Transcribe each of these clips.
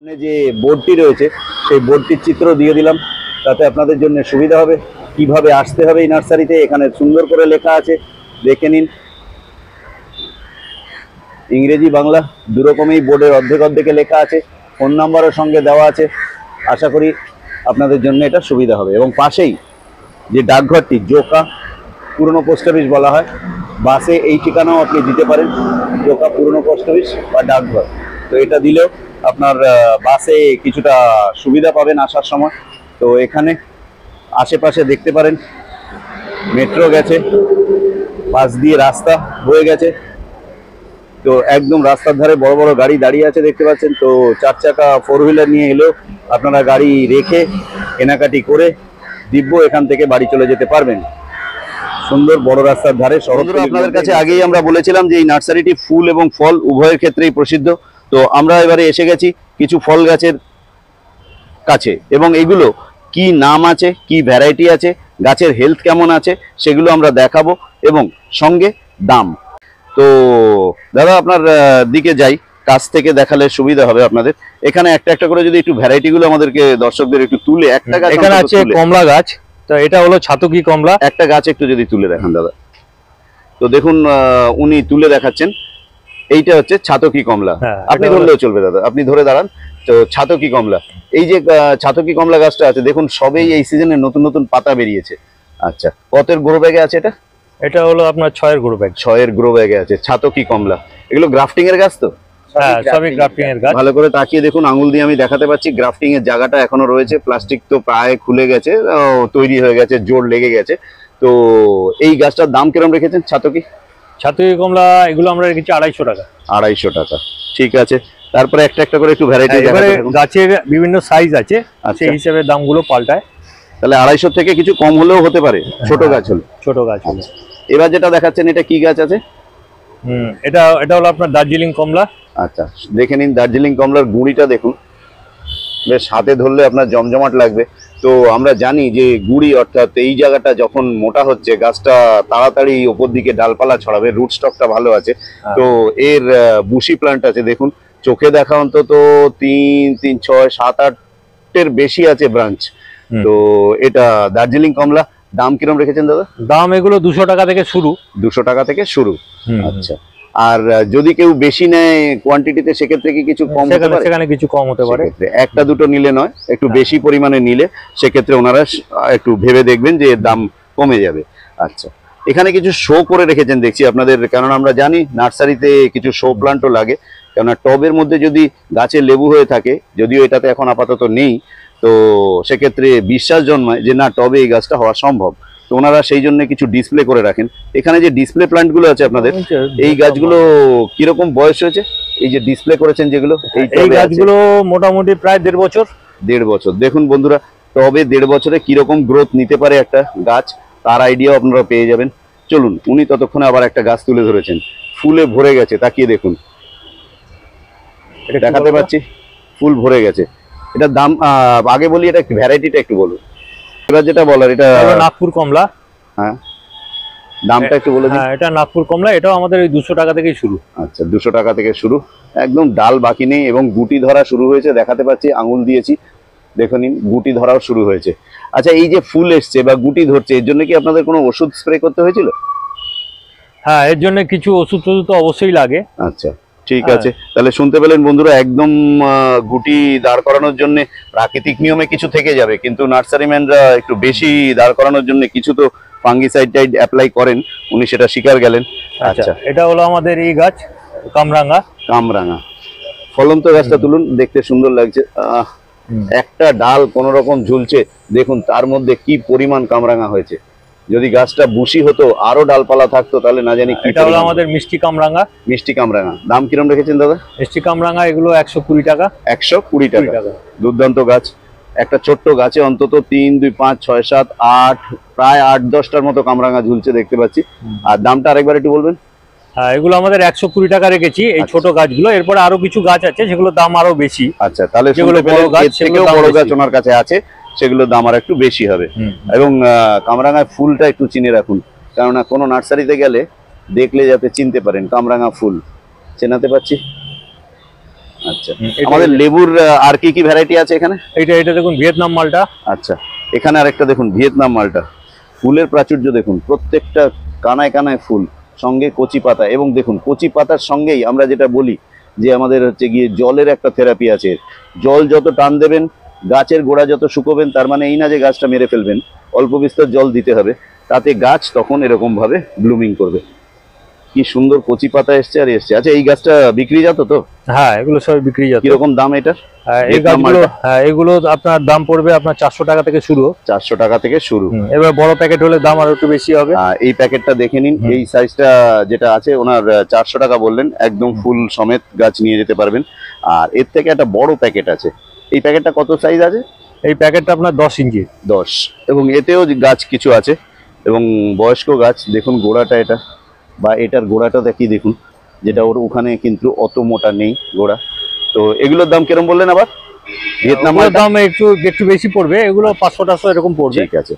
যে বোর্ডটি রয়েছে সেই বোর্ডটির চিত্র দিয়ে দিলাম, তাতে আপনাদের জন্য সুবিধা হবে। কিভাবে আসতে হবে এই নার্সারিতে এখানে সুন্দর করে লেখা আছে, দেখে নিন। ইংরেজি বাংলা দুরকমই বোর্ডের অর্ধেক অর্ধেকে লেখা আছে, ফোন নাম্বারও সঙ্গে দেওয়া আছে। আশা করি আপনাদের জন্য এটা সুবিধা হবে। এবং পাশেই যে ডাকঘরটি, জোকা পুরনো পোস্ট অফিস বলা হয়, বাসে এই ঠিকানাও আপনি দিতে পারেন, জোকা পুরনো পোস্ট অফিস বা ডাকঘর। তো এটা দিলেও আপনার বাসে কিছুটা সুবিধা পাবেন আসার সময়। তো এখানে আশেপাশে দেখতে পারেন মেট্রো গেছে, পাশ দিয়ে রাস্তা বয়ে গেছে। তো একদম রাস্তার ধারে বড় বড় গাড়ি দাঁড়িয়ে আছে দেখতে পাচ্ছেন। তো 4 চাকা 4 হুইলার নিয়ে এলেও আপনারা গাড়ি রেখে কেনাকাটি করে দিব্য এখান থেকে বাড়ি চলে যেতে পারবেন। সুন্দর বড় রাস্তার ধারে শহর। আপনাদের কাছে আগেই আমরা বলেছিলাম যে এই নার্সারিটি ফুল এবং ফল উভয়ের ক্ষেত্রেই প্রসিদ্ধ। তো আমরা এবারে এসে গেছি কিছু ফল গাছের কাছে, এবং এগুলো কি নাম আছে, কি ভ্যারাইটি আছে, গাছের হেলথ কেমন আছে সেগুলো আমরা দেখাবো, এবং সঙ্গে দাম। তো দাদা আপনার দিকে যাই, কাছ থেকে দেখালে সুবিধা হবে আপনাদের। এখানে একটা একটা করে যদি একটু ভ্যারাইটি গুলো আমাদেরকে দর্শকদের একটু তুলে, একটা গাছ এখানে আছে কমলা গাছ, তো এটা হলো ছাতকি কমলা। একটা গাছ একটু যদি তুলে দেখান দাদা। তো দেখুন উনি তুলে দেখাচ্ছেন, এইটা হচ্ছে ছাতকি কমলা। আপনি ধরলেও চলবে দাদা, আপনি ধরে দাঁড়ান। তো ছাতকি কমলা, এই যে ছাতকি কমলা গাছটা আছে দেখুন, সবেই এই সিজনে নতুন নতুন পাতা বেরিয়েছে। আচ্ছা, কতের গ্রো ব্যাগে আছে এটা? এটা হলো আপনার 6 এর গ্রো ব্যাগ। 6 এর গ্রো ব্যাগে আছে ছাতকি কমলা। এগুলো গ্রাফটিং এর গাছ তো? হ্যাঁ, সবই গ্রাফটিং এর গাছ। ভালো করে তাকিয়ে দেখুন, আঙুল দিয়ে আমি দেখাতে পাচ্ছি গ্রাফটিং এর জায়গাটা এখনো রয়েছে। প্লাস্টিক তো প্রায় খুলে গেছে, তৈরি হয়ে গেছে, জোর লেগে গেছে। তো এই গাছটার দাম কিরকম রেখেছেন ছাতকি কমলা এগুলো আমরা রেখেছি 250 টাকা। 250 টাকা, ঠিক আছে। তারপরে একটা একটা করে একটু ভ্যারাইটি এবারে গাছের বিভিন্ন সাইজ আছে, সেই হিসেবে দামগুলো পাল্টায়। তাহলে 250 থেকে কিছু কম হলেও হতে পারে ছোট গাছ হলে। ছোট গাছ হলে। এবার যেটা দেখাচ্ছেন এটা কি গাছ আছে? এটা হলো আপনার দার্জিলিং কমলা। আচ্ছা, দেখে নিন দার্জিলিং কমলার গুঁড়িটা দেখুন, বেশ হাতে ধরলে আপনার জমজমাট লাগবে। তো আমরা জানি যে গুঁড়ি অর্থাৎ এই জায়গাটা যখন মোটা হচ্ছে, গাছটা তাড়াতাড়ি ওপর দিকে ডালপালা ছড়াবে, রুট স্টকটা ভালো আছে। তো এর বুশি প্লান্ট আছে দেখুন, চোখে দেখা অন্তত 3, 3, 6, 7, 8 বেশি আছে ব্রাঞ্চ। তো এটা দার্জিলিং কমলা। দাম কিরকম রেখেছেন দাদা? দাম এগুলো 200 টাকা থেকে শুরু। 200 টাকা থেকে শুরু। আচ্ছা, আর যদি কেউ বেশি নেয় কোয়ান্টিটিতে সেক্ষেত্রে কি কিছু কম হতে পারে? সেখানে কিছু কম হতে পারে। একটা দুটো নিলে নয়, একটু বেশি পরিমাণে নিলে সেক্ষেত্রে ওনারা একটু ভেবে দেখবেন যে দাম কমে যাবে। আচ্ছা, এখানে কিছু শো করে রেখেছেন দেখছি আপনাদের, কেননা আমরা জানি নার্সারিতে কিছু শো প্লান্টও লাগে। কেননা টবের মধ্যে যদি গাছের লেবু হয়ে থাকে, যদিও এটাতে এখন আপাতত নেই, তো সেক্ষেত্রে বিশ্বাস জন্মায় যে না, টবে এই গাছটা হওয়া সম্ভব। তো ওনারা সেই জন্য কিছু ডিসপ্লে করে রাখেন। এখানে যে ডিসপ্লে প্লান্টগুলো আছে আপনাদের, এই গাছগুলো কিরকম বয়স হয়েছে? এই যে ডিসপ্লে করেছেন যেগুলো, এই গাছগুলো মোটামুটি প্রায় 1.5 বছর। 1.5 বছর। দেখুন বন্ধুরা, টবে 1.5 বছরে কিরকম গ্রোথ নিতে পারে একটা গাছ, তার আইডিয়াও আপনারা পেয়ে যাবেন। চলুন, উনি ততক্ষণে আবার একটা গাছ তুলে ধরেছেন, ফুলে ভরে গেছে, তাকিয়ে দেখুন। এটা দেখাতে পাচ্ছি, ফুল ভরে গেছে। এটা দাম আগে বলি, এটা ভ্যারাইটিটা একটু বলুন। এবার যেটা বলার, এটা নাগপুর কমলা। হ্যাঁ, দামটা একটু বলে দিন। হ্যাঁ, এটা নাগপুর কমলা, এটাও আমাদের ওই 200 টাকা থেকেই শুরু। আচ্ছা, 200 টাকা থেকে শুরু, একদম ডাল বাকি নেই, এবং গুটি ধরা শুরু হয়েছে। দেখাতে পাচ্ছি, আঙুল দিয়েছি, দেখে নিন, গুটি ধরাও শুরু হয়েছে। আচ্ছা, এই যে ফুল এসছে বা গুটি ধরছে, এর জন্য কি আপনাদের কোনো ওষুধ স্প্রে করতে হয়েছিল? হ্যাঁ, এর জন্য কিছু ওষুধ তো অবশ্যই লাগে। আচ্ছা, ঠিক আছে। তাহলে শুনতে পেলেন বন্ধুরা, একদম গুটি দাঁড় করানোর জন্য প্রাকৃতিক নিয়মে কিছু থেকে যাবে, কিন্তু নার্সারিম্যানরা একটু বেশি দাঁড় করানোর জন্য কিছু তো ফাঙ্গিসাইড টাইড অ্যাপ্লাই করেন, উনি সেটা স্বীকার গেলেন। আচ্ছা, এটা হলো আমাদের এই গাছ কামরাঙা। ফলন্ত গাছটা তুলুন, দেখতে সুন্দর লাগছে। একটা ডাল কোন রকম ঝুলছে, দেখুন তার মধ্যে কি পরিমাণ কামরাঙা হয়েছে। যদি গাছটা বুশি হতো, আরো ডালপালা থাকতো, তাহলে না জানি কি। এটা হলো আমাদের মিষ্টি কামরাঙা। দাম কিরম রেখেছেন দাদা? মিষ্টি কামরাঙা এগুলো 120 টাকা। 120 টাকা। দুর্দান্ত গাছ। একটা ছোট্ট গাছে অন্তত 3, 2, 5, 6, 7, 8 প্রায় 8-10টার মতো কামরাঙা ঝুলছে দেখতে পাচ্ছি। আর দামটা আরেকবার একটু বলবেন। হ্যাঁ, এগুলো আমাদের 120 টাকা রেখেছি, এই ছোট গাছগুলো। এরপরে আরো কিছু গাছ আছে যেগুলোর দাম আরো বেশি। আচ্ছা, তাহলে যেগুলো বড় গাছ, সেগুলো বড় গাছ ওনার কাছে আছে, সেগুলোর দাম আর একটু বেশি হবে। এবং কামরাঙায় ফুলটা একটু চিনে রাখুন, কেননা কোনো নার্সারিতে গেলে দেখলে যাতে চিনতে পারেন কামরাঙা ফুল। চেনাতে পারছি? আচ্ছা, আমাদের লেবুর আর কি কি ভ্যারাইটি আছে এখানে? এটা দেখুন ভিয়েতনাম মালটা। আচ্ছা, এখানে আরেকটা দেখুন ভিয়েতনাম মালটা। ফুলের প্রাচুর্য দেখুন, প্রত্যেকটা কানায় কানায় ফুল, সঙ্গে কচি পাতা। এবং দেখুন কচি পাতার সঙ্গেই আমরা যেটা বলি যে আমাদের হচ্ছে গিয়ে জলের একটা থেরাপি আছে। জল যত টান দেবেন, গাছের গোড়া যত শুকোবেন, তার মানে এই না যে গাছটা মেরে ফেলবেন, অল্প বিস্তর জল দিতে হবে, তাতে গাছ তখন এরকম ভাবে ব্লুমিং করবে। কি সুন্দর কচি পাতা এসছে আর এসছে। আচ্ছা, এই গাছটা বিক্রি যেত তো? হ্যাঁ, এগুলো সব বিক্রি যাচ্ছে। কিরকম দাম এটা? এই গাছগুলো, হ্যাঁ, এগুলো আপনার দাম পড়বে আপনার 400 টাকা থেকে শুরু। 400 টাকা থেকে শুরু। এবার বড় প্যাকেট হলে দাম আরো একটু বেশি হবে। এই প্যাকেটটা দেখে নিন, এই সাইজটা যেটা আছে ওনার 400 টাকা বললেন, একদম ফুল সমেত গাছ নিয়ে যেতে পারবেন। আর এর থেকে একটা বড় প্যাকেট আছে, এই প্যাকেটটা কত সাইজ আছে? এই প্যাকেটটা আপনার 10 ইঞ্চি। 10। এবং এতেও গাছ কিছু আছে, এবং বয়স্ক গাছ। দেখুন গোড়াটা এটা, বা এটার গোড়াটা দেখি দেখুন, যেটা ওর ওখানে কিন্তু অত মোটা নেই গোড়া। তো এগুলোর দাম কিরকম বললেন আবার? ভিয়েতনাম এগুলোর দাম একটু বেশি পড়বে, এগুলো 500-400 এরকম পড়বে। ঠিক আছে,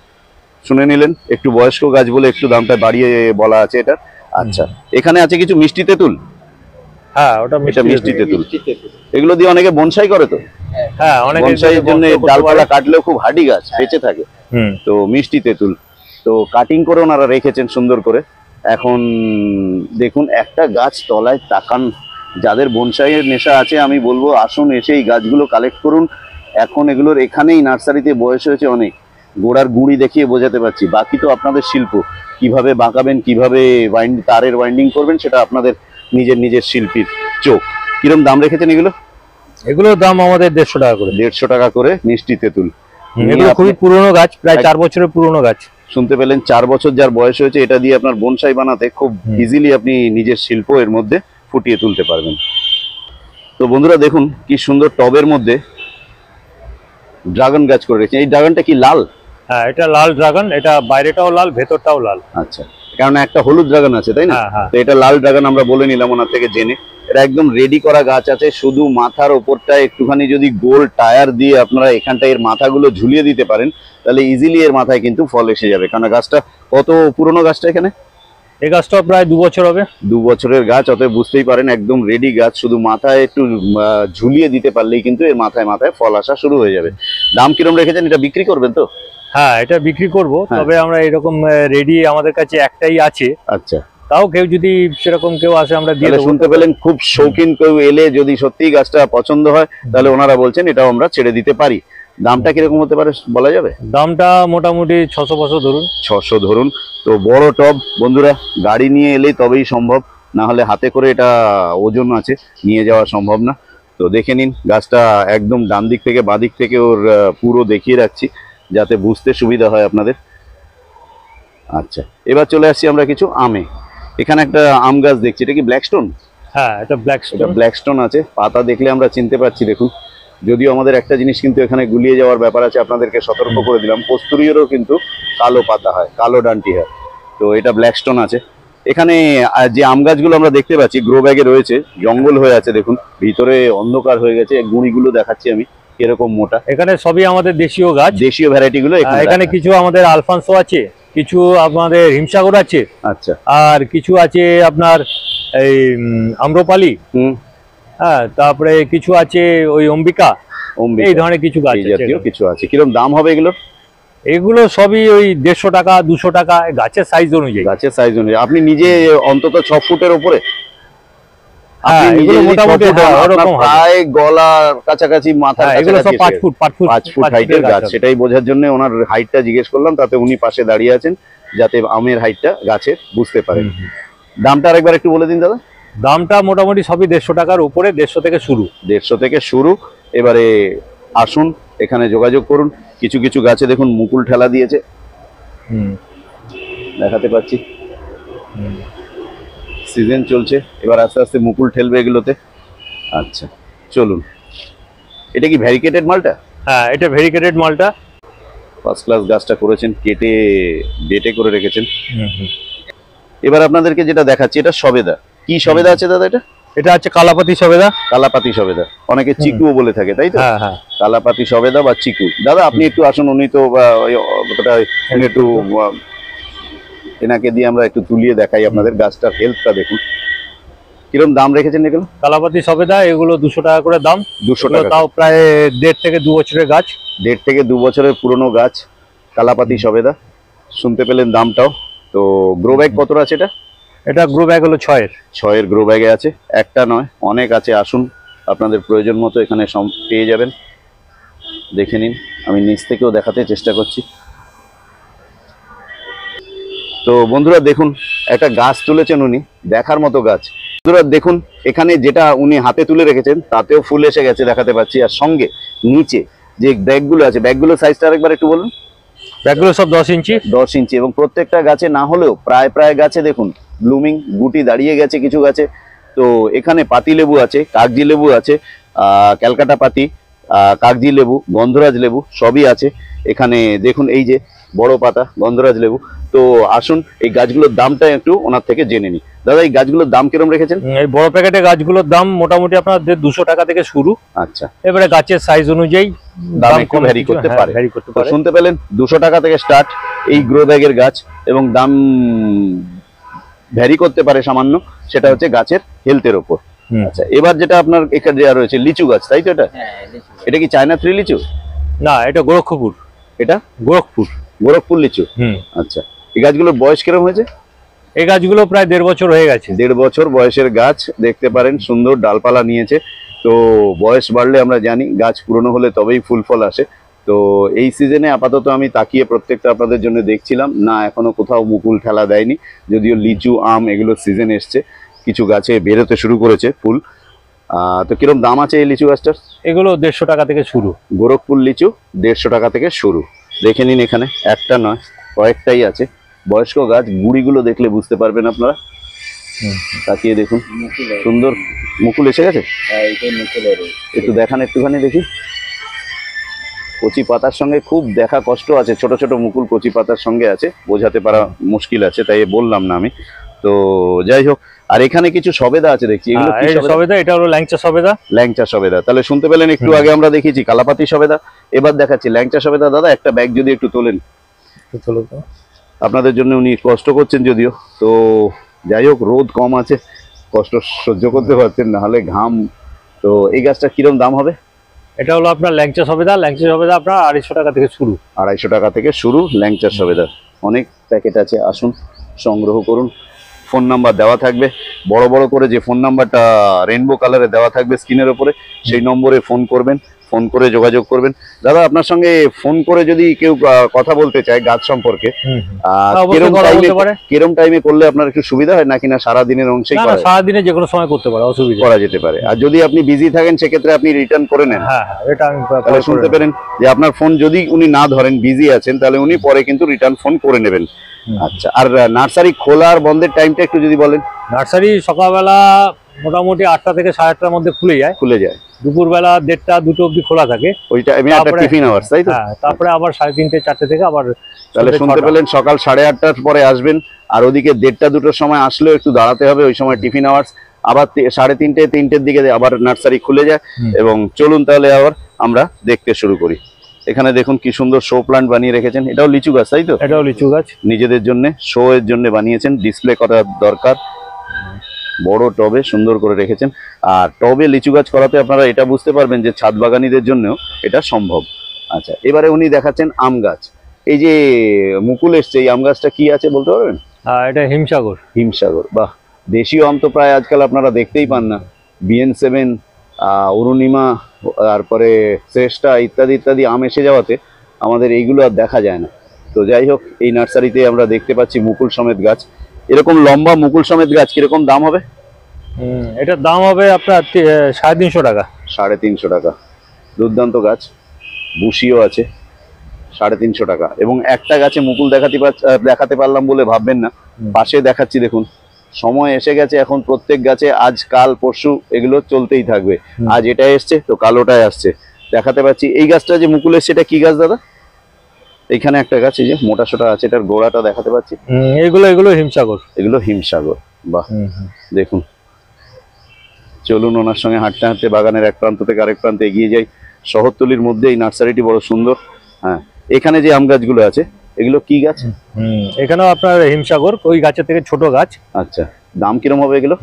শুনে নিলেন, একটু বয়স্ক গাছ বলে একটু দামটা বাড়িয়ে বলা আছে এটা। আচ্ছা, এখানে আছে কিছু মিষ্টি তেঁতুল। হ্যাঁ, ওটা মিষ্টি তেঁতুল। এগুলো দিয়ে অনেকে বনসাই করে তো। হ্যাঁ, অনেকে বনসাইয়ের জন্য ডালপালা কাটলেও খুব হার্ডি গাছ, বেঁচে থাকে। তো মিষ্টি তেঁতুল তো কাটিং করে ওনারা রেখেছেন সুন্দর করে। এখন দেখুন, একটা গাছ তলায় তাকান, যাদের বনসাইয়ের নেশা আছে আমি বলবো আসুন, এসে এই গাছগুলো কালেক্ট করুন। এখন এগুলোর এখানেই নার্সারিতে বয়স হয়েছে অনেক, গোড়ার গুঁড়ি দেখিয়ে বোঝাতে পারছি। বাকি তো আপনাদের শিল্প, কিভাবে বাঁকাবেন, কিভাবে তারের ওয়াইন্ডিং করবেন, সেটা আপনাদের নিজের শিল্পীর চোখ। কিরম দাম রেখেছেন এগুলো? এগুলোর দাম আমাদের 150 টাকা করে। 150 টাকা করে মিষ্টি তেঁতুল। এগুলো খুবই পুরনো গাছ, প্রায় 4 বছরের পুরনো গাছ। শুনতে পেলেন, 4 বছর যার বয়স হয়েছে, এটা দিয়ে আপনার বনসাই বানাতে খুব ইজিলি আপনি নিজের শিল্প এর মধ্যে ফুটিয়ে তুলতে পারবেন। তো বন্ধুরা দেখুন, কি সুন্দর টবের মধ্যে ড্রাগন গাছ করে রেখেছেন। এই ড্রাগনটা কি লাল? হ্যাঁ, এটা লাল ড্রাগন, এটা বাইরেটাও লাল, ভেতরটাও লাল। আচ্ছা, কারণ একটা হলুদ ড্রাগন আছে, তাই না? তো এটা লাল ড্রাগন আমরা বলে নিলাম ওনার থেকে জেনে। এটা একদম রেডি করা গাছ আছে, শুধু মাথার ওপরটা একটুখানি যদি গোল টায়ার দিয়ে আপনারা এখানটা এর মাথাগুলো ঝুলিয়ে দিতে পারেন, তাহলে ইজিলি এর মাথায় কিন্তু ফল এসে যাবে। কারণ গাছটা কত পুরনো গাছটা এখানে? এই গাছটা প্রায় 2 বছর হবে। 2 বছরের গাছ, অতএব বুঝতেই পারেন একদম রেডি গাছ। শুধু মাথায় একটু ঝুলিয়ে দিতে পারলেই কিন্তু এর মাথায় মাথায় ফল আসা শুরু হয়ে যাবে। দাম কিরম রেখেছেন? এটা বিক্রি করবেন তো? হ্যাঁ, এটা বিক্রি করব, তবে আমরা এরকম রেডি আমাদের কাছে একটাই আছে। আচ্ছা, তাও কেউ যদি সেরকম কেউ আসে আমরা দিয়ে দেব। শুনতে পেলেন, খুব শৌখিন কেউ এলে যদি সত্যি গাছটা পছন্দ হয়, তাহলে ওনারা বলছেন এটাও আমরা ছেড়ে দিতে পারি। দামটা কিরকম হতে পারে বলা যাবে? দামটা মোটামুটি 600-500 ধরুন। 600 ধরুন। তো বড় টব বন্ধুরা, গাড়ি নিয়ে এলেই তবেই সম্ভব, না হলে হাতে করে এটা ওজন আছে, নিয়ে যাওয়া সম্ভব না। তো দেখে নিন, গাছটা একদম ডান দিক থেকে বাঁ দিক থেকে ওর পুরো দেখিয়ে রাখছি, যাতে বুঝতে সুবিধা হয় আপনাদের। আচ্ছা, এবার চলে আসছি আমরা কিছু আমে। এখানে একটা আম গাছ দেখছি, এটা কি ব্ল্যাকস্টোন? হ্যাঁ, এটা ব্ল্যাকস্টোন। এটা ব্ল্যাকস্টোন আছে, পাতা দেখলে আমরা চিনতে পারছি। দেখুন, যদিও আমাদের একটা জিনিস কিন্তু এখানে গুলিয়ে যাওয়ার ব্যাপার আছে, আপনাদেরকে সতর্ক করে দিলাম, কস্তুরীরও কিন্তু কালো পাতা হয়, কালো ডান্টি হয়। তো এটা ব্ল্যাকস্টোন আছে। এখানে যে আম গাছগুলো আমরা দেখতে পাচ্ছি গ্রো ব্যাগে রয়েছে, জঙ্গল হয়ে আছে, দেখুন ভিতরে অন্ধকার হয়ে গেছে। গুঁড়িগুলো দেখাচ্ছি আমি এরকম মোটা। এখানে সবই আমাদের দেশীয় গাছ, দেশীয় ভ্যারাইটি গুলো এখানে কিছু আমাদের আলফানসো আছে, কিছু আমাদের হিমসাগর আছে। আচ্ছা, আর কিছু আছে আপনার এই আম্রপালি। হ্যাঁ, তারপরে কিছু আছে ওই অম্বিকা, এই ধরনের কিছু গাছ জাতীয় কিছু আছে। কিরকম দাম হবে এগুলো? এগুলো সবই ওই 150 টাকা 200 টাকা, গাছের সাইজ অনুযায়ী। গাছের সাইজ অনুযায়ী। আপনি নিজে অন্তত 6 ফুটের উপরে, মোটামুটি প্রায় গলার কাছাকাছি, মাথার এগুলো সব 5 ফুট হাইটের গাছ। সেটাই বোঝার জন্য ওনার হাইটটা জিজ্ঞেস করলাম, তাতে উনি পাশে দাঁড়িয়ে আছেন, যাতে আমের হাইটটা গাছের বুঝতে পারেন। দামটা আরেকবার একটু বলে দিন দাদা। দামটা মোটামুটি সবই 150 টাকার উপরে, 150 থেকে শুরু। 150 থেকে শুরু। এবারে আসুন, এখানে যোগাযোগ করুন। কিছু কিছু গাছে দেখুন মুকুল ঠেলা দিয়েছে, দেখাতে পাচ্ছি। সিজন চলছে, এবার আস্তে আস্তে মুকুল ঠেলবে এগুলোতে। আচ্ছা, চলুন। এটা কি ভ্যারিকেটেড মালটা? হ্যাঁ, এটা ভ্যারিকেটেড মালটা। ফার্স্ট ক্লাস গাছটা করেছেন, কেটে বেটে করে রেখেছেন। এবার আপনাদেরকে যেটা দেখাচ্ছি, এটা সবেদা। কি সবেদা আছে দাদা এটা? এটা আছে কালাপাতি সবেদা। কালাপাতি সবেদা, অনেকে চিকুও বলে থাকে, তাই তো? হ্যাঁ হ্যাঁ, কালাপাতি সবেদা বা চিকু। দাদা আপনি একটু আসুন, উনি তো একটু এনাকে দিয়ে আমরা একটু তুলিয়ে দেখাই আপনাদের। গাছটার হেলথটা দেখুন কিরকম দাম রেখেছেন এগুলো? কালাপাতি সবেদা এগুলো 200 টাকা করে দাম। 200 এগুলো টাকা, তাও প্রায় 1.5 থেকে 2 বছরের গাছ। 1.5 থেকে 2 বছরের পুরনো গাছ কালাপাতি সবেদা। শুনতে পেলেন দামটাও। তো গ্রো ব্যাগ কতটা আছে এটা? এটা গ্রো ব্যাগ হলো 6-এর। 6-এর গ্রো ব্যাগে আছে, একটা নয় অনেক আছে। আসুন, আপনাদের প্রয়োজন মতো এখানে পেয়ে যাবেন। দেখে নিন, আমি নিচ থেকেও দেখাতে চেষ্টা করছি। তো বন্ধুরা দেখুন, একটা গাছ তুলেছেন উনি, দেখার মতো গাছ। বন্ধুরা দেখুন, এখানে যেটা উনি হাতে তুলে রেখেছেন তাতেও ফুল এসে গেছে দেখাতে পাচ্ছি। আর সঙ্গে নিচে যে ব্যাগগুলো আছে, ব্যাগগুলোর সাইজটা আরেকবার একটু বলুন। ব্যাগগুলো সব 10 ইঞ্চি। 10 ইঞ্চি, এবং প্রত্যেকটা গাছে না হলেও প্রায় প্রায় গাছে দেখুন ব্লুমিং, গুটি দাঁড়িয়ে গেছে কিছু গাছে। তো এখানে পাতি লেবু আছে, কাগজি লেবু আছে, ক্যালকাটা পাতি, কাগজি লেবু, গন্ধরাজ লেবু সবই আছে এখানে। দেখুন এই যে বড় পাতা গন্ধরাজ লেবু। তো আসুন, এই গাছগুলোর দামটা একটু ওনার থেকে জেনে নিই। দাদা, এই গাছগুলোর দাম কিরকম রেখেছেন? এই বড় প্যাকেটের গাছগুলোর দাম মোটামুটি আপনার 200 টাকা থেকে শুরু। আচ্ছা, এবারে গাছের সাইজ অনুযায়ী দাম একটু ভ্যারি করতে পারে। তো শুনতে পেলেন, 200 টাকা থেকে স্টার্ট এই গ্রো ব্যাগের গাছ, এবং দাম ভ্যারি করতে পারে সামান্য, সেটা হচ্ছে গাছের হেলথের ওপর। আচ্ছা, এবার যেটা আপনার এখানে দেওয়া রয়েছে লিচু গাছ, তাই তো? এটা কি চায়না 3 লিচু? না, এটা গোরক্ষপুর। এটা গোরখপুর লিচু। আচ্ছা, এই গাছগুলোর বয়স কিরকম হয়েছে? এই গাছগুলো প্রায় 1.5 বছর হয়ে গেছে। 1.5 বছর বয়সের গাছ, দেখতে পারেন সুন্দর ডালপালা নিয়েছে। তো বয়স বাড়লে আমরা জানি গাছ পুরনো হলে তবেই ফুল ফল আসে। তো এই সিজনে আপাতত আমি তাকিয়ে প্রত্যেকটা আপনাদের জন্য দেখছিলাম না, এখনো কোথাও মুকুল ঠেলা দেয়নি। যদিও লিচু, আম এগুলো সিজন এসছে, কিছু গাছে বেরোতে শুরু করেছে ফুল। তো কিরকম দাম আছে এই লিচু গাছটার? এগুলো 150 টাকা থেকে শুরু। গোরখপুর লিচু 150 টাকা থেকে শুরু। দেখে নিন, এখানে একটা নয় কয়েকটাই আছে। বয়স্ক গাছ, গুড়িগুলো দেখলে বুঝতে পারবেন আপনারা। তাকিয়ে দেখুন, সুন্দর মুকুল এসে গেছে। একটু দেখান, একটুখানি দেখি। কচি পাতার সঙ্গে খুব দেখা কষ্ট আছে, ছোট ছোট মুকুল কচি পাতার সঙ্গে আছে, বোঝাতে পারা মুশকিল আছে, তাই বললাম না আমি। তো যাই হোক, আর এখানে কিছু সবেদা আছে দেখছি। এগুলো কি সবেদা? এটা হলো ল্যাংচা সবেদা। ল্যাংচা সবেদা। তাহলে শুনতে পেলেন, একটু আগে আমরা দেখিয়েছি কালাপাতি সবেদা, এবার দেখাচ্ছি ল্যাংচা সবেদা। দাদা, একটা ব্যাগ যদি একটু তোলেন। আপনাদের জন্য উনি কষ্ট করছেন যদিও, তো যাই হোক, রোদ কম আছে, কষ্ট সহ্য করতে পারছেন, না হলে ঘাম। তো এই গাছটা কিরকম দাম হবে? এটা হলো আপনার ল্যাংচা সবেদা। ল্যাংচা সবেদা আপনার 250 টাকা থেকে শুরু। 250 টাকা থেকে শুরু ল্যাংচা সবেদা। অনেক প্যাকেট আছে, আসুন সংগ্রহ করুন। ফোন নাম্বার দেওয়া থাকবে, বড় বড় করে যে ফোন নাম্বারটা রেইনবো কালারে দেওয়া থাকবে স্ক্রিনের উপরে, সেই নম্বরে ফোন করবেন, ফোন করে যোগাযোগ করবেন। দাদা, আপনার সঙ্গে ফোন করে যদি কেউ কথা বলতে চায় গাছ সম্পর্কে, কিরম টাইমে করলে আপনার একটু সুবিধা হয়, নাকি না সারাদিনের অংশেই করা? সারাদিনে যে কোনো সময় করতে পারে, অসুবিধা করা যেতে পারে। আর যদি আপনি বিজি থাকেন সেক্ষেত্রে আপনি রিটার্ন করে নেন। হ্যাঁ, এটা আমি তাহলে শুনতে পেলেন যে আপনার ফোন যদি উনি না ধরেন, বিজি আছেন, তাহলে উনি পরে কিন্তু রিটার্ন ফোন করে নেবেন। আচ্ছা, আর নার্সারি খোলা আর বন্ধের টাইমটা একটু যদি বলেন। নার্সারি সকালবেলা মোটামুটি 8টা থেকে 8:30টার মধ্যে খুলে যায়। দুপুরবেলা 1:30, 2টো অবধি খোলা থাকে। ওই টাইমে একটা টিফিন আওয়ার্স, তাই তো? হ্যাঁ, তারপরে আবার 3:30, 4টে থেকে আবার। তাহলে শুনতে পেলেন, সকাল 8:30টার পরে আসবেন, আর ওদিকে 1:30, 2টোর সময় আসলেও একটু দাঁড়াতে হবে, ওই সময় টিফিন আওয়ার্স। আবার 3:30, 3টের দিকে আবার নার্সারি খুলে যায়। এবং চলুন তাহলে আবার আমরা দেখতে শুরু করি। এখানে দেখুন কি সুন্দর শো প্লান্ট বানিয়ে রেখেছেন। এটাও লিচু গাছ, তাই তো? এটাও লিচু গাছ, নিজেদের জন্য শো এর জন্য বানিয়েছেন, ডিসপ্লে করার দরকার। বড় টবে সুন্দর করে রেখেছেন। আর টবে লিচু গাছ করাতে আপনারা এটা বুঝতে পারবেন যে ছাদ বাগানীদের জন্য এটা সম্ভব। আচ্ছা, এবারে উনি দেখাচ্ছেন আম গাছ। এই যে মুকুল এসছে, এই আম গাছটা কি আছে বলতে পারবেন? এটা হিমসাগর। হিমসাগর, বাহ। দেশীয় আম তো প্রায় আজকাল আপনারা দেখতেই পান না। BN7, অরুণিমা, তারপরে শ্রেষ্ঠা ইত্যাদি ইত্যাদি আম এসে যাওয়াতে আমাদের এইগুলো আর দেখা যায় না। তো যাই হোক, এই নার্সারিতে আমরা দেখতে পাচ্ছি মুকুল সমেত গাছ। এরকম লম্বা মুকুল সমেত গাছ কিরকম দাম হবে? এটার দাম হবে আপনার 350 টাকা। 350 টাকা। দুর্দান্ত গাছ, বুশিও আছে। 350 টাকা। এবং একটা গাছে মুকুল দেখাতে পারলাম বলে ভাববেন না, পাশে দেখাচ্ছি দেখুন। সময় এসে গেছে এখন, প্রত্যেক গাছে আজ কাল পরশু এগুলো চলতেই থাকবে। আজ এটা এসছে তো কাল ওটাই আসছে, দেখাতে পাচ্ছি। এই গাছটা যে মুকুল এসছে, এটা কি গাছ দাদা? এখানে একটা গাছ এই যে মোটা সোটা আছে, এটার গোড়াটা দেখাতে পাচ্ছি। এগুলো হিমসাগর। এগুলো হিমসাগর, বাহ। দেখুন, চলুন ওনার সঙ্গে হাঁটতে হাঁটতে বাগানের এক প্রান্ত থেকে আরেক প্রান্তে এগিয়ে যাই। শহরতলির মধ্যে এই নার্সারিটি বড় সুন্দর। হ্যাঁ, এখানে যে আম গাছগুলো আছে, এগুলো কি গাছ? এখানেও আপনার হিমসাগর, ওই গাছের থেকে ছোট গাছ। আচ্ছা, দাম কিরম হবে এগুলো?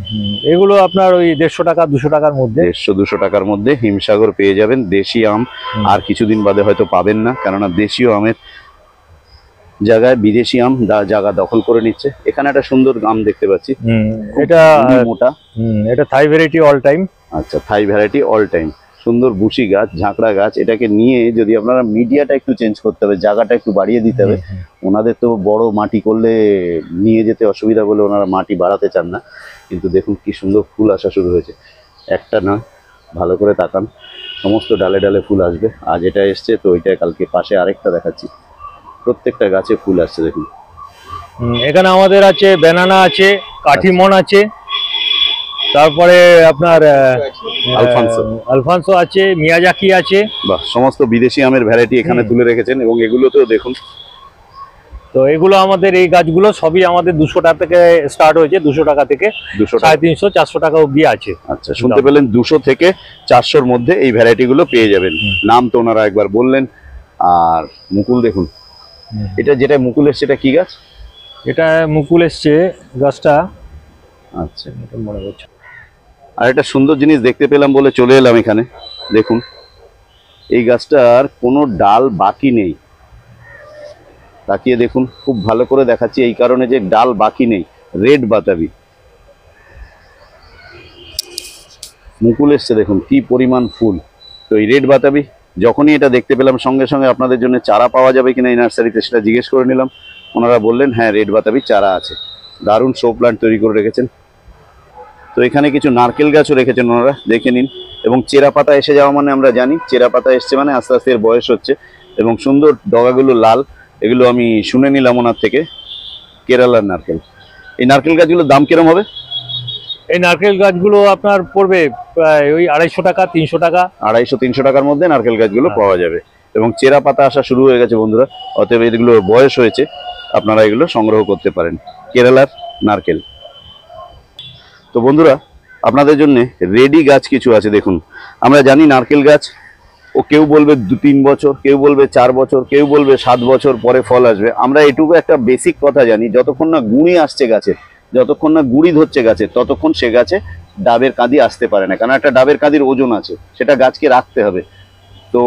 এগুলো আপনার ওই 150 টাকা 200 টাকার মধ্যে। 150-200 টাকার মধ্যে হিমসাগর পেয়ে যাবেন, দেশি আম। আর কিছুদিন বাদে হয়তো পাবেন না, কেননা দেশীয় আমের জায়গায় বিদেশি আম জায়গা দখল করে নিচ্ছে। এখানে একটা সুন্দর আম দেখতে পাচ্ছি, এটা মোটা। এটা থাই ভ্যারাইটি অল টাইম। আচ্ছা, থাই ভ্যারাইটি অল টাইম, সুন্দর বুশি গাছ, ঝাঁকড়া গাছ। এটাকে নিয়ে যদি আপনারা মিডিয়াটা একটু চেঞ্জ করতে হবে, জায়গাটা একটু বাড়িয়ে দিতে হবে। ওনাদের তো বড় মাটি করলে নিয়ে যেতে অসুবিধা বলে ওনারা মাটি বাড়াতে চান না, কিন্তু দেখুন কি সুন্দর ফুল আসা শুরু হয়েছে। একটা না, ভালো করে তাকান, সমস্ত ডালে ডালে ফুল আসবে। আজ এটা এসছে তো ওইটা কালকে পাশে আরেকটা দেখাচ্ছি, প্রত্যেকটা গাছে ফুল আসছে দেখুন। এখানে আমাদের আছে ব্যানানা আছে, কাঠিমন আছে, তারপরে আপনার আলফানসো আছে, মিয়াজাকি আছে। বাহ, সমস্ত বিদেশি আমের ভ্যারাইটি এখানে তুলে রেখেছেন। এবং এগুলোতেও দেখুন, তো এগুলো আমাদের এই গাছগুলো সবই আমাদের 200 টাকা থেকে স্টার্ট হয়েছে, 200 টাকা থেকে 350-400 টাকা অবধি আছে। আচ্ছা, শুনতে পেলেন, 200 থেকে 400-র মধ্যে এই ভ্যারাইটি গুলো পেয়ে যাবেন। নাম তো ওনারা একবার বললেন। আর মুকুল দেখুন, এটা যেটা মুকুল এসছে এটা কি গাছ? এটা মুকুল এসছে গাছটা। আচ্ছা, এটা মনে হচ্ছে। আর একটা সুন্দর জিনিস দেখতে পেলাম বলে চলে এলাম এখানে। দেখুন, এই গাছটার কোনো ডাল বাকি নেই। তাকিয়ে দেখুন, খুব ভালো করে দেখাচ্ছি এই কারণে যে ডাল বাকি নেই। রেড বাতাবি মুকুল এসছে, দেখুন কি পরিমাণ ফুল। তো এই রেড বাতাবি যখনই এটা দেখতে পেলাম, সঙ্গে সঙ্গে আপনাদের জন্য চারা পাওয়া যাবে কিনা এই নার্সারিতে সেটা জিজ্ঞেস করে নিলাম। ওনারা বললেন হ্যাঁ, রেড বাতাবি চারা আছে। দারুণ শো প্লান্ট তৈরি করে রেখেছেন। তো এখানে কিছু নারকেল গাছও রেখেছেন ওনারা, দেখে নিন। এবং চেরা পাতা এসে যাওয়া মানে আমরা জানি চেরা পাতা এসছে মানে আস্তে আস্তে এর বয়স হচ্ছে। এবং সুন্দর ডগাগুলো লাল, এগুলো আমি শুনে নিলাম ওনার থেকে। কেরালার নারকেল। এই নারকেল গাছগুলোর দাম কিরম হবে? এই নারকেল গাছগুলো আপনার পড়বে প্রায় ওই 250 টাকা 300 টাকা। 250-300 টাকার মধ্যে নারকেল গাছগুলো পাওয়া যাবে। এবং চেরা পাতা আসা শুরু হয়ে গেছে বন্ধুরা, অতএব এগুলো বয়স হয়েছে, আপনারা এগুলো সংগ্রহ করতে পারেন। কেরালার নারকেল। তো বন্ধুরা, আপনাদের জন্য রেডি গাছ কিছু আছে দেখুন। আমরা জানি নারকেল গাছ ও কেউ বলবে 2-3 বছর, কেউ বলবে 4 বছর, কেউ বলবে 7 বছর পরে ফল আসবে। আমরা এটুকু একটা বেসিক কথা জানি, যতক্ষণ না গুঁড়ি আসছে গাছে, যতক্ষণ না গুঁড়ি ধরছে গাছে, ততক্ষণ সে গাছে ডাবের কাঁদি আসতে পারে না। কারণ একটা ডাবের কাঁদির ওজন আছে, সেটা গাছকে রাখতে হবে। তো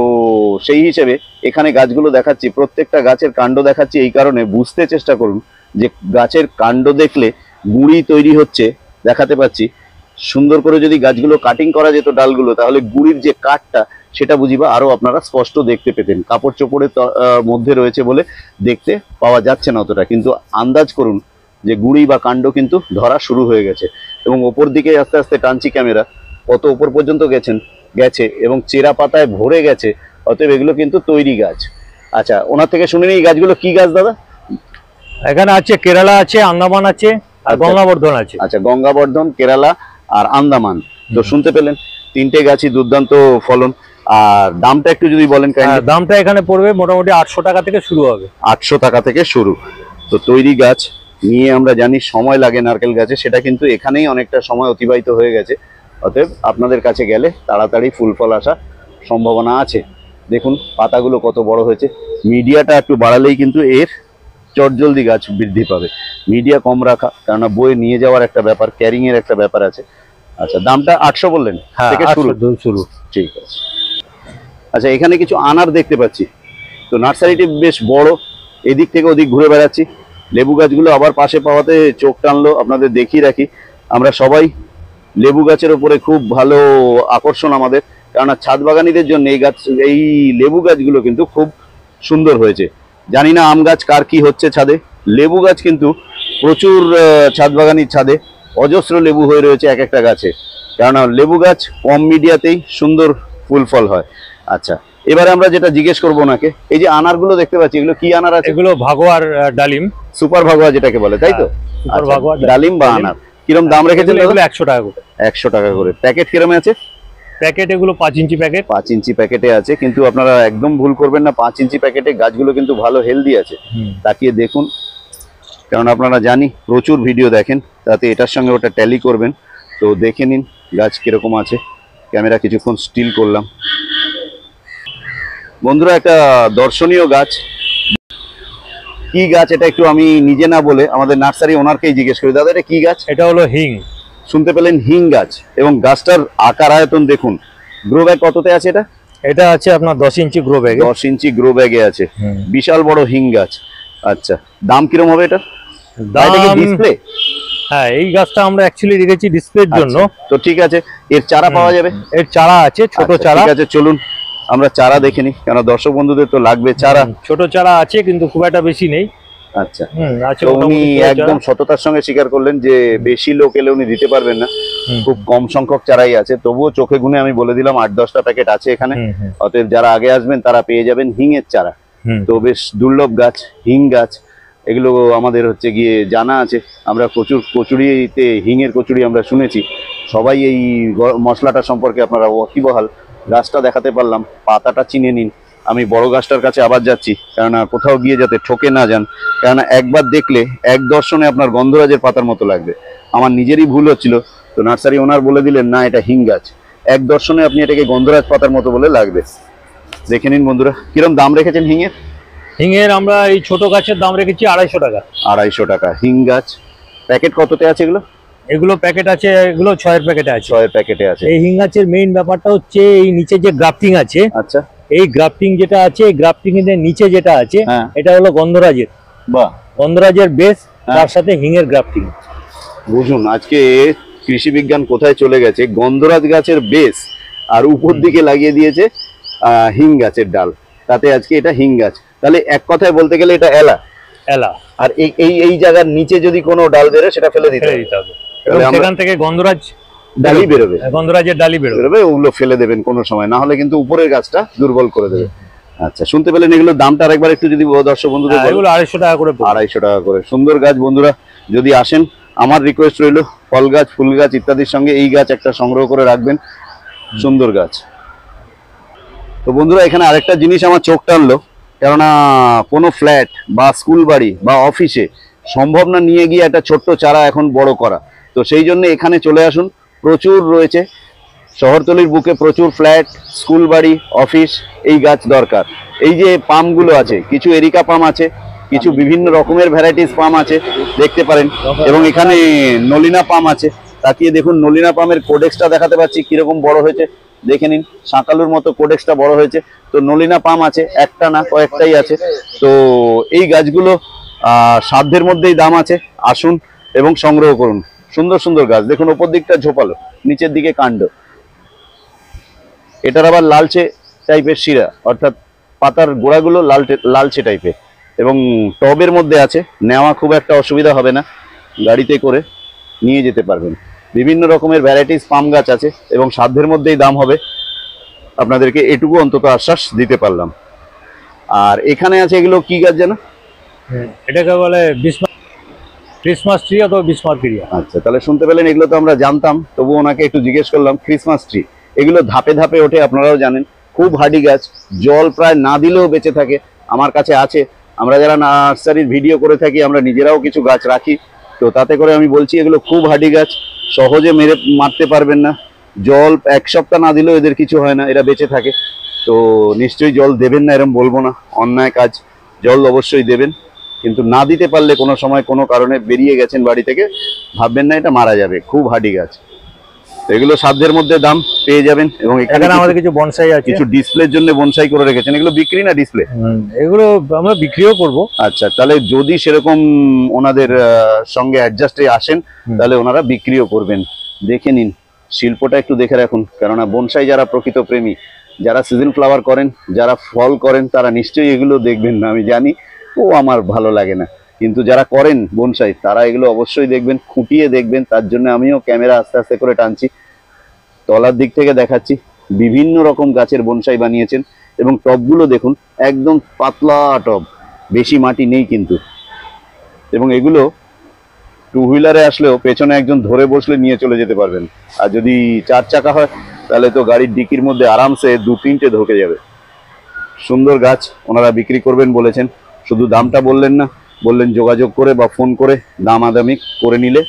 সেই হিসেবে এখানে গাছগুলো দেখাচ্ছি, প্রত্যেকটা গাছের কাণ্ড দেখাচ্ছি এই কারণে, বুঝতে চেষ্টা করুন যে গাছের কাণ্ড দেখলে গুঁড়ি তৈরি হচ্ছে দেখাতে পাচ্ছি। সুন্দর করে যদি গাছগুলো কাটিং করা যেত ডালগুলো, তাহলে গুঁড়ির যে কাঠটা সেটা বুঝিবা আরো আপনারা স্পষ্ট দেখতে পেতেন। কাপড় চোপড়ের মধ্যে রয়েছে বলে দেখতে পাওয়া যাচ্ছে না অতটা, কিন্তু আন্দাজ করুন যে গুঁড়ি বা কাণ্ড কিন্তু ধরা শুরু হয়ে গেছে। এবং ওপর দিকে আস্তে আস্তে টানছি ক্যামেরা, কত ওপর পর্যন্ত গেছে এবং চেরা পাতায় ভরে গেছে। অতএব এগুলো কিন্তু তৈরি গাছ। আচ্ছা, ওনার থেকে শুনে নিই গাছগুলো কি গাছ দাদা? এখানে আছে কেরালা আছে, আন্দামান আছে, আর গঙ্গাবর্ধন আছে। আচ্ছা, গঙ্গাবর্ধন, কেরালা আর আন্দামান। তো শুনতে পেলেন, তিনটে গাছই দুর্দান্ত ফলন। আর দামটা একটু যদি বলেন। দামটা এখানে পড়বে মোটামুটি 800 টাকা থেকে শুরু হবে। 800 টাকা থেকে শুরু। তো তৈরি গাছ নিয়ে আমরা জানি সময় লাগে নারকেল গাছে, সেটা কিন্তু এখানেই অনেকটা সময় অতিবাহিত হয়ে গেছে। অতএব আপনাদের কাছে গেলে তাড়াতাড়ি ফুল ফল আসার সম্ভাবনা আছে। দেখুন পাতাগুলো কত বড় হয়েছে। মিডিয়াটা একটু বাড়ালেই কিন্তু এর চটজলদি গাছ বৃদ্ধি পাবে। মিডিয়া কম রাখা, কেননা বয়ে নিয়ে যাওয়ার একটা ব্যাপার, ক্যারিং এর একটা ব্যাপার আছে। আচ্ছা, দামটা 800 বললেন? থেকে শুরু। ঠিক আছে। আচ্ছা, এখানে কিছু আনার দেখতে পাচ্ছি। তো নার্সারিটি বেশ বড়, এদিক থেকে ওদিক ঘুরে বেড়াচ্ছি। লেবু গাছগুলো আবার পাশে পাওয়াতে চোখ টানলো, আপনাদের দেখিয়ে রাখি। আমরা সবাই লেবু গাছের ওপরে খুব ভালো আকর্ষণ আমাদের, কেননা ছাদ বাগানীদের জন্য এই লেবু গাছগুলো কিন্তু খুব সুন্দর হয়েছে। জানি না আম গাছ কার কি হচ্ছে ছাদে, লেবু গাছ কিন্তু প্রচুর ছাদ বাগানির ছাদে অজস্র লেবু হয়ে রয়েছে এক একটা গাছে, কেননা লেবু গাছ কম মিডিয়াতেই সুন্দর ফুল ফল হয়। আচ্ছা, এবারে আমরা যেটা জিজ্ঞেস করবো ওনাকে, এই যে আনারগুলো দেখতে পাচ্ছি, এগুলো কি আনার আছে? এগুলো ভাগোয়ার ডালিম, সুপার ভাগোয়া যেটাকে বলে, তাই তো? সুপার ভাগোয়া ডালিম বা আনার। কিরম দাম রেখেছেন? এগুলো 100 টাকা করে। 100 টাকা করে। প্যাকেট কিরম আছে? প্যাকেট এগুলো 5 ইঞ্চি প্যাকেট। 5 ইঞ্চি প্যাকেটে আছে, কিন্তু আপনারা একদম ভুল করবেন না। 5 ইঞ্চি প্যাকেটে গাছগুলো কিন্তু ভালো হেলদি আছে। তাকিয়ে দেখুন, কারণ আপনারা জানি প্রচুর ভিডিও দেখেন, তাতে এটার সঙ্গে ওটা ট্যালি করবেন। তো দেখে নিন গাছ কিরকম আছে। ক্যামেরা কিছুক্ষণ স্টিল করলাম। বন্ধুরা, একটা দর্শনীয় গাছ, কি গাছ এটা একটু আমি নিজে না বলে আমাদের নার্সারি ওনারকেই জিজ্ঞেস করি। দাদা এটা কি গাছ? এটা হলো হিং। শুনতে পেলেন, হিং গাছ। এবং গাছটার আকার আয়তন দেখুন। গ্রো ব্যাগ কততে আছে এটা? এটা আছে আপনার 10 ইঞ্চি গ্রো ব্যাগে। 10 ইঞ্চি গ্রো ব্যাগে আছে। বিশাল বড় হিং গাছ। আচ্ছা, দাম কিরম হবে এটা? ডিসপ্লে? হ্যাঁ, এই গাছটা আমরা অ্যাকচুয়ালি রেখেছি ডিসপ্লের জন্য। তো ঠিক আছে, এর চারা পাওয়া যাবে? এর চারা আছে, ছোট চারা। ঠিক আছে, চলুন আমরা চারা দেখে নিই, কেন দর্শক বন্ধুদের তো লাগবে চারা। ছোট চারা আছে কিন্তু খুব একটা বেশি নেই। আচ্ছা, আছে। তো উনি একদম সততার সঙ্গে স্বীকার করলেন যে বেশি লোক এলে উনি দিতে পারবেন না, খুব কম সংখ্যক চারাই আছে। তবুও চোখে গুনে আমি বলে দিলাম 8-10টা প্যাকেট আছে এখানে। অতএব যারা আগে আসবেন তারা পেয়ে যাবেন হিং এর চারা। তো বেশ দুর্লভ গাছ হিং গাছ, এগুলো আমাদের হচ্ছে গিয়ে জানা আছে। আমরা প্রচুর কচুরিতে হিঙের কচুরি আমরা শুনেছি, সবাই এই মশলাটা সম্পর্কে আপনারা ওয়াকিবহাল। গাছটা দেখাতে পারলাম, পাতাটা চিনে নিন। আমি বড় গাছটার কাছে আবার যাচ্ছি, কেননা কোথাও গিয়ে যাতে ঠকে না যান, কেননা একবার দেখলে এক দর্শনে আপনার গন্ধরাজের পাতার মতো লাগবে। আমার নিজেরই ভুল হচ্ছিল, তো নার্সারি ওনার বলে দিলেন না এটা হিং গাছ, এক দর্শনে আপনি এটাকে গন্ধরাজ পাতার মতো বলে লাগবে। দেখে নিন বন্ধুরা, কিরম দাম রেখেছেন হিঙের? হিঙের আমরা এই ছোট গাছের দাম রেখেছি 250 টাকা। 250 টাকা হিং গাছ। প্যাকেট কততে আছে এগুলো? এগুলো প্যাকেট আছে, এগুলো 6 এর প্যাকেটে আছে। 6 এর প্যাকেটে আছে। এই হিং গাছের মেইন ব্যাপারটা হচ্ছে এই নিচে যে গ্রাফটিং আছে। আচ্ছা, এই গ্রাফটিং যেটা আছে, এই গ্রাফটিং এর নিচে যেটা আছে এটা হলো গন্ধরাজের। বাহ, গন্ধরাজের বেস, তার সাথে হিঙের গ্রাফটিং। বুঝুন আজকে কৃষি বিজ্ঞান কোথায় চলে গেছে। গন্ধরাজ গাছের বেস আর উপর দিকে লাগিয়ে দিয়েছে হিং গাছের ডাল, তাতে আজকে এটা হিং গাছ। তাহলে এক কথায় বলতে গেলে এটা এলা এলা। আর এই এই জায়গার নিচে যদি কোনো ডাল বেরোয় সেটা ফেলে দিতে হবে। এবং সেখান থেকে গন্ধরাজ ডালি বেরোবে, গন্ধরাজের ডালি বেরোবে। ওগুলো ফেলে দেবেন কোনো সময়, না হলে কিন্তু উপরের গাছটা দুর্বল করে দেবে। আচ্ছা, শুনতে পেলেন, এগুলো দামটা আরেকবার একটু যদি দর্শক বন্ধুদের বলেন। এগুলো 250 টাকা করে। 250 টাকা করে। সুন্দর গাছ বন্ধুরা, যদি আসেন আমার রিকোয়েস্ট রইল ফল গাছ, ফুল গাছ ইত্যাদির সঙ্গে এই গাছ একটা সংগ্রহ করে রাখবেন। সুন্দর গাছ। তো বন্ধুরা, এখানে আরেকটা জিনিস আমার চোখ টানলো, কেননা কোনো ফ্ল্যাট বা স্কুল বাড়ি বা অফিসে সম্ভব না নিয়ে গিয়ে একটা ছোট্ট চারা এখন বড় করা। তো সেই জন্য এখানে চলে আসুন, প্রচুর রয়েছে শহরতলির বুকে, প্রচুর ফ্ল্যাট, স্কুল বাড়ি, অফিস, এই গাছ দরকার। এই যে পামগুলো আছে, কিছু এরিকা পাম আছে, কিছু বিভিন্ন রকমের ভ্যারাইটিস পাম আছে, দেখতে পারেন। এবং এখানে নলিনা পাম আছে। তাকিয়ে দেখুন, নলিনা পামের কোডেক্সটা দেখাতে পাচ্ছি কিরকম বড় হয়েছে, দেখে নিন। শাঁকালুর মতো কোডেক্সটা বড় হয়েছে। তো নলিনা পাম আছে, একটা না কয়েকটাই আছে। তো এই গাছগুলো সাধ্যের মধ্যেই দাম আছে, আসুন এবং সংগ্রহ করুন। সুন্দর সুন্দর গাছ দেখুন, ওপর দিকটা ঝোপালো, নিচের দিকে কাণ্ড। এটার আবার লালচে টাইপের শিরা, অর্থাৎ পাতার গোড়াগুলো লালচে টাইপের। এবং টবের মধ্যে আছে, নেওয়া খুব একটা অসুবিধা হবে না, গাড়িতে করে নিয়ে যেতে পারবেন। বিভিন্ন রকমের ভ্যারাইটিস পাম গাছ আছে এবং সাধ্যের মধ্যেই দাম হবে, আপনাদেরকে এটুকু অন্তত আশ্বাস দিতে পারলাম। আর এখানে আছে, এগুলো কি গাছ যেন? এটাকে বলে ক্রিসমাস ট্রি অথবা বিসমার্কিরিয়া। আচ্ছা, তাহলে শুনতে পেলেন, এগুলো তো আমরা জানতাম, তবু ওনাকে একটু জিজ্ঞেস করলাম। ক্রিসমাস ট্রি, এগুলো ধাপে ধাপে ওঠে, আপনারাও জানেন, খুব হার্ডি গাছ, জল প্রায় না দিলেও বেঁচে থাকে। আমার কাছে আছে, আমরা যারা নার্সারির ভিডিও করে থাকি আমরা নিজেরাও কিছু গাছ রাখি, তো তাতে করে আমি বলছি এগুলো খুব হার্ডি গাছ, সহজে মারতে পারবেন না। জল 1 সপ্তাহ না দিলেও এদের কিছু হয় না, এরা বেঁচে থাকে। তো নিশ্চয়ই জল দেবেন না এরম বলবো না, অন্যায় কাজ। জল অবশ্যই দেবেন, কিন্তু না দিতে পারলে কোনো সময় কোনো কারণে বেরিয়ে গেছেন বাড়ি থেকে, ভাববেন না এটা মারা যাবে, খুব হার্ডি গাছ। এগুলো সাধ্যের মধ্যে দাম পেয়ে যাবেন। এবং এখানে আমাদের কিছু বনসাই আছে, কিছু ডিসপ্লের জন্য বনসাই করে রেখেছেন। এগুলো বিক্রি না ডিসপ্লে? এগুলো আমরা বিক্রিও করব। আচ্ছা, তাহলে যদি সেরকম ওনাদের সঙ্গে অ্যাডজাস্টে আসেন তাহলে ওনারা বিক্রিও করবেন। দেখে নিন, শিল্পটা একটু দেখে রাখুন, কেননা বনসাই যারা প্রকৃত প্রেমী, যারা সিজন ফ্লাওয়ার করেন, যারা ফল করেন, তারা নিশ্চয়ই এগুলো দেখবেন না, আমি জানি। আমার ভালো লাগে না, কিন্তু যারা করেন বনসাই তারা এগুলো অবশ্যই দেখবেন, খুঁটিয়ে দেখবেন। তার জন্য আমিও ক্যামেরা আস্তে আস্তে করে টানছি, তলার দিক থেকে দেখাচ্ছি। বিভিন্ন রকম গাছের বনসাই বানিয়েছেন এবং টবগুলো দেখুন, একদম পাতলা টব, বেশি মাটি নেই কিন্তু। এবং এগুলো 2 হুইলারে আসলেও পেছনে একজন ধরে বসলে নিয়ে চলে যেতে পারবেন। আর যদি 4 চাকা হয় তাহলে তো গাড়ির ডিকির মধ্যে আরামসে 2-3টে ঢুকে যাবে। সুন্দর গাছ, ওনারা বিক্রি করবেন বলেছেন। শুধু দামটা বললেন না, বললেন যোগাযোগ করে বা ফোন করে দামাদামি করে নিলে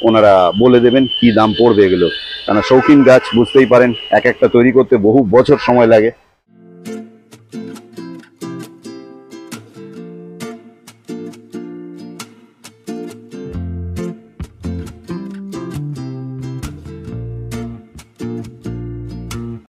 ওনারা বলে দেবেন কি দাম পড়বে এগুলো। কারণ শৌখিন গাছ বুঝতেই পারেন, এক একটা তৈরি করতে বহু বছর সময় লাগে।